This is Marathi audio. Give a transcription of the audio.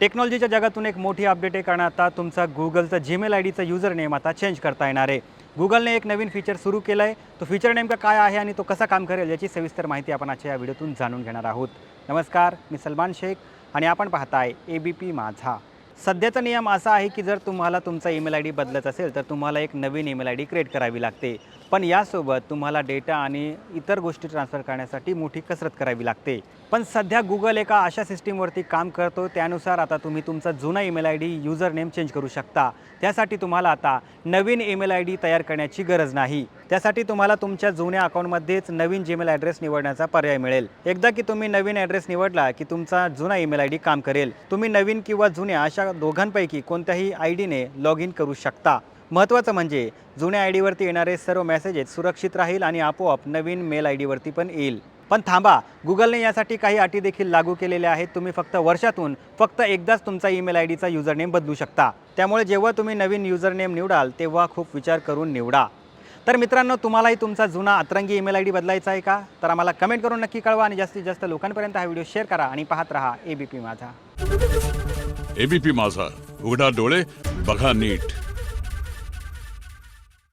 टेक्नॉलॉजीच्या जगातून एक मोठी अपडेट आहे, कारण आता तुमचा गुगलचा जीमेल आय डीचा युजर नेम आता चेंज करता येणार आहे. गुगलने एक नवीन फीचर सुरू केलं आहे. तो फीचर नेमका काय आहे आणि तो कसा काम करेल याची सविस्तर माहिती आपण आजच्या या व्हिडिओतून जाणून घेणार आहोत. नमस्कार, मी सलमान शेख आणि आपण पाहताय ABP माझा. सध्याचा नियम असा आहे की जर तुम्हाला तुमचा ईमेल आय डी बदलत असेल तर तुम्हाला एक नवीन ईमेल आय डी क्रिएट करावी लागते. पण यासोबत तुम्हाला डेटा आणि इतर गोष्टी ट्रान्सफर करण्यासाठी मोठी कसरत करावी लागते. पण सध्या गुगल एका अशा सिस्टीमवरती काम करतो, त्यानुसार आता तुम्ही तुमचा जुना email I D user name change करू शकता. त्यासाठी तुम्हाला आता नवीन ईमेल आय डी तयार करण्याची गरज नाही. त्यासाठी तुम्हाला तुमच्या जुन्या अकाउंटमध्येच नवीन जीमेल ॲड्रेस निवडण्याचा पर्याय मिळेल. एकदा की तुम्ही नवीन ॲड्रेस निवडला की तुमचा जुना ईमेल आय डी काम करेल. तुम्ही नवीन किंवा जुन्या अशा दोघांपैकी कोणत्याही आय डीने लॉग इन करू शकता. महत्त्वाचं म्हणजे जुन्या आय डीवरती येणारे सर्व मेसेजेस सुरक्षित राहील आणि आपोआप नवीन मेल आय डीवरती पण येईल. पण थांबा, गुगलने यासाठी काही अटी देखील लागू केलेल्या आहेत. तुम्ही फक्त वर्षातून एकदाच तुमचा ईमेल आय डीचा युजर नेम बदलू शकता. त्यामुळे जेव्हा तुम्ही नवीन युजर नेम निवडाल तेव्हा खूप विचार करून निवडा. तर मित्रांनो, तुम्हालाही तुमचा जुना अतरंगी ईमेल आय डी बदलायचा आहे का? तर आम्हाला कमेंट करून नक्की कळवा आणि जास्तीत जास्त लोकांपर्यंत हा व्हिडिओ शेअर करा आणि पाहत रहा ABP माझा. ABP माझा, उघडा डोळे बघा नीट.